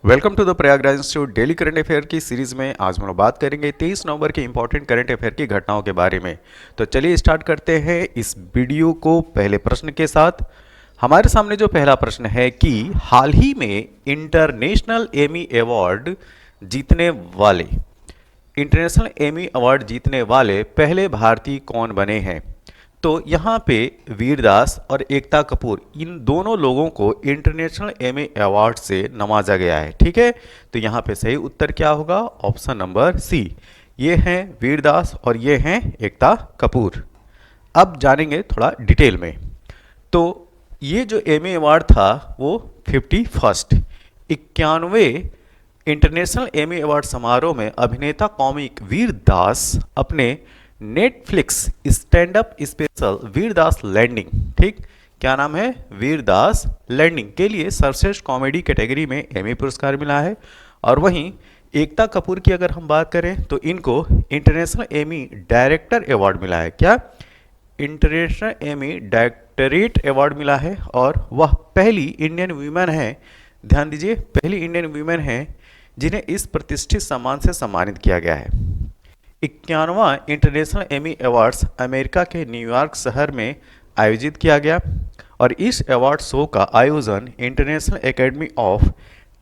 Welcome to the Prayagraj institute daily current affair की series में आज हम लोग बात करेंगे 23 नवंबर के इंपॉर्टेंट करंट अफेयर की घटनाओं के बारे में। तो चलिए स्टार्ट करते हैं इस वीडियो को पहले प्रश्न के साथ। हमारे सामने जो पहला प्रश्न है कि हाल ही में जीतने वाले इंटरनेशनल एमी अवार्ड जीतने वाले पहले भारतीय कौन बने हैं। तो यहाँ पे वीरदास और एकता कपूर इन दोनों लोगों को इंटरनेशनल एमी अवार्ड से नवाजा गया है। ठीक है, तो यहाँ पे सही उत्तर क्या होगा? Option number C. ये हैं वीरदास और ये हैं एकता कपूर। अब जानेंगे थोड़ा डिटेल में। तो ये जो एमी अवार्ड था वो 91वें इंटरनेशनल एमी अवार्ड समारोह में अभिनेता कॉमिक वीरदास अपने Netflix stand up special Vir Das landing, ठीक, क्या नाम है? वीरदास लैंडिंग के लिए सर्वश्रेष्ठ कॉमेडी कैटेगरी में एमी पुरस्कार मिला है। और वहीं एकता कपूर की अगर हम बात करें तो इनको इंटरनेशनल एमी डायरेक्टर अवार्ड मिला है। क्या? इंटरनेशनल एमी डायरेक्टरेट अवार्ड मिला है और वह पहली इंडियन वीमेन है, ध्यान दीजिए, पहली इंडियन वीमेन है जिन्हें इस प्रतिष्ठित सम्मान से सम्मानित किया गया है। 91वां इंटरनेशनल एमी अवार्ड्स अमेरिका के न्यूयॉर्क शहर में आयोजित किया गया और इस अवार्ड शो का आयोजन international academy of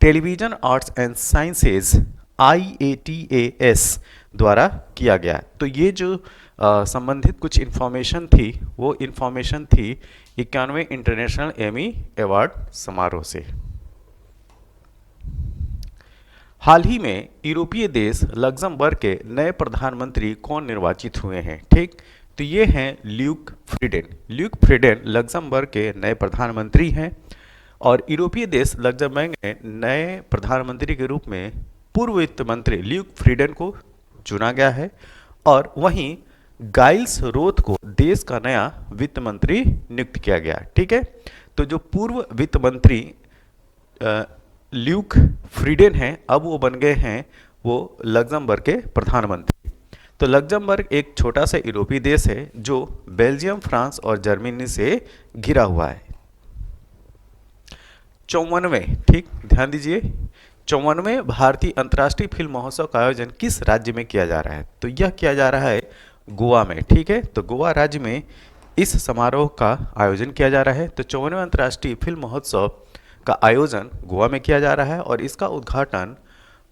television arts and sciences IATAS द्वारा किया गया। तो ये जो संबंधित कुछ इन्फॉर्मेशन थी वो इन्फॉर्मेशन थी 91वें इंटरनेशनल एमी अवार्ड समारोह से। हाल ही में यूरोपीय देश लग्जमबर्ग के नए प्रधानमंत्री कौन निर्वाचित हुए हैं? ठीक, तो ये हैं Luke Frieden. Luke Frieden Luxembourg के नए प्रधानमंत्री हैं और यूरोपीय देश लग्जमबर्ग में नए प्रधानमंत्री के रूप में पूर्व वित्त मंत्री ल्यूक फ्रीडेन को चुना गया है और वहीं गाइल्स रोथ को देश का नया वित्त मंत्री नियुक्त किया गया। ठीक है, तो जो पूर्व वित्त मंत्री ल्यूक फ्रीडेन हैं, अब वो बन गए हैं वो लग्जमबर्ग के प्रधानमंत्री। तो लग्जमबर्ग एक छोटा सा यूरोपीय देश है जो बेल्जियम, फ्रांस और जर्मनी से घिरा हुआ है। 54वें, ठीक, ध्यान दीजिए, 54वें भारतीय अंतर्राष्ट्रीय फिल्म महोत्सव का आयोजन किस राज्य में किया जा रहा है? तो यह किया जा रहा है गोवा में। ठीक है, तो गोवा राज्य में इस समारोह का आयोजन किया जा रहा है। तो 54वें अंतर्राष्ट्रीय फिल्म महोत्सव का आयोजन गोवा में किया जा रहा है और इसका उद्घाटन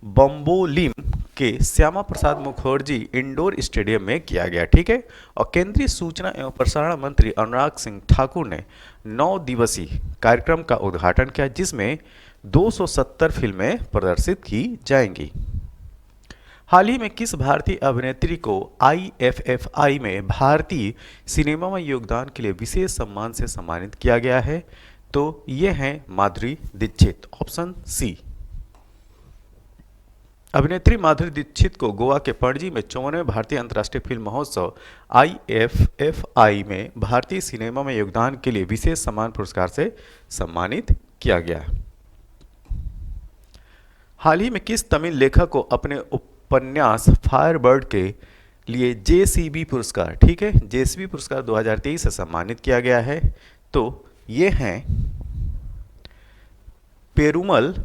बम्बोलिम के श्यामा प्रसाद मुखर्जी इंडोर स्टेडियम में किया गया। ठीक है, और केंद्रीय सूचना एवं प्रसारण मंत्री अनुराग सिंह ठाकुर ने 9 दिवसीय कार्यक्रम का उद्घाटन किया जिसमें 270 फिल्में प्रदर्शित की जाएंगी। हाल ही में किस भारतीय अभिनेत्री को IFFI में भारतीय सिनेमा में योगदान के लिए विशेष सम्मान से सम्मानित किया गया है? तो ये हैं माधुरी दीक्षित, ऑप्शन सी। अभिनेत्री माधुरी दीक्षित को गोवा के पणजी में 54वें भारतीय अंतर्राष्ट्रीय फिल्म महोत्सव IFFI में भारतीय सिनेमा में योगदान के लिए विशेष सम्मान पुरस्कार से सम्मानित किया गया। हाल ही में किस तमिल लेखक को अपने उपन्यास फायरबर्ड के लिए JCB पुरस्कार, ठीक है, JCB पुरस्कार 2023 से सम्मानित किया गया है? तो ये हैं पेरुमल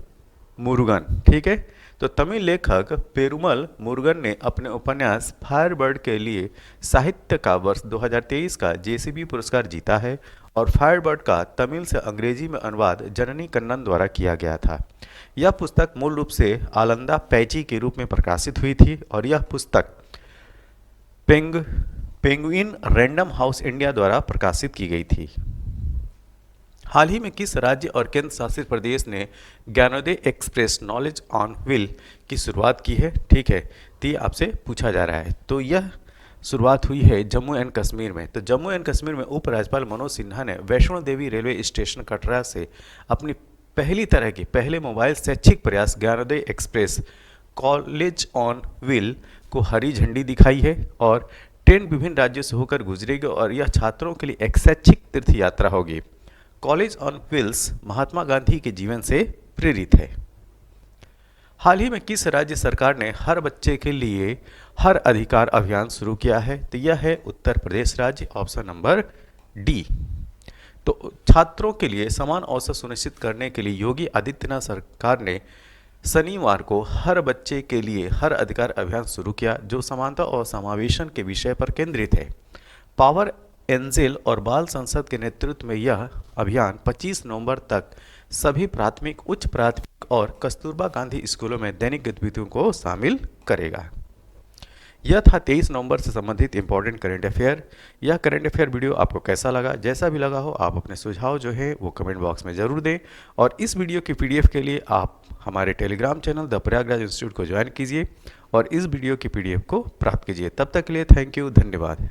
मुरुगन। ठीक है, तो तमिल लेखक पेरुमल मुरुगन ने अपने उपन्यास फायरबर्ड के लिए साहित्य का वर्ष 2023 का JCB पुरस्कार जीता है और फायरबर्ड का तमिल से अंग्रेजी में अनुवाद जननी कन्नन द्वारा किया गया था। यह पुस्तक मूल रूप से आलंदा पैची के रूप में प्रकाशित हुई थी और यह पुस्तक पेंगुइन रैंडम हाउस इंडिया द्वारा प्रकाशित की गई थी। हाल ही में किस राज्य और केंद्र शासित प्रदेश ने Gyanodaya express knowledge on wheel की शुरुआत की है? ठीक है, तो ये आपसे पूछा जा रहा है। तो यह शुरुआत हुई है जम्मू एंड कश्मीर में। तो जम्मू एंड कश्मीर में उपराज्यपाल मनोज सिन्हा ने वैष्णो देवी रेलवे स्टेशन कटरा से अपनी पहली तरह के पहले मोबाइल शैक्षिक प्रयास Gyanodaya express college on wheel को हरी झंडी दिखाई है और ट्रेन विभिन्न राज्यों से होकर गुजरेगी और यह छात्रों के लिए एक शैक्षिक तीर्थ यात्रा होगी। College on wheels Mahatma Gandhi के जीवन से प्रेरित है। हाल ही में किस राज्य सरकार ने हर बच्चे के लिए हर अधिकार अभियान शुरू किया है? तो यह है उत्तर प्रदेश राज्य, ऑप्शन नंबर डी। तो छात्रों के लिए समान अवसर सुनिश्चित करने के लिए योगी आदित्यनाथ सरकार ने शनिवार को हर बच्चे के लिए हर अधिकार अभियान शुरू किया जो समानता और समावेशन के विषय पर केंद्रित है। पावर एंजेल और बाल संसद के नेतृत्व में यह अभियान 25 नवंबर तक सभी प्राथमिक, उच्च प्राथमिक और कस्तूरबा गांधी स्कूलों में दैनिक गतिविधियों को शामिल करेगा। यह था 23 नवंबर से संबंधित इंपॉर्टेंट करंट अफेयर। यह करंट अफेयर वीडियो आपको कैसा लगा? जैसा भी लगा हो आप अपने सुझाव जो है वो कमेंट बॉक्स में ज़रूर दें, और इस वीडियो की पीडीएफ के लिए आप हमारे Telegram channel the Prayagraj institute को ज्वाइन कीजिए और इस वीडियो की पीडीएफ को प्राप्त कीजिए। तब तक के लिए थैंक यू, धन्यवाद।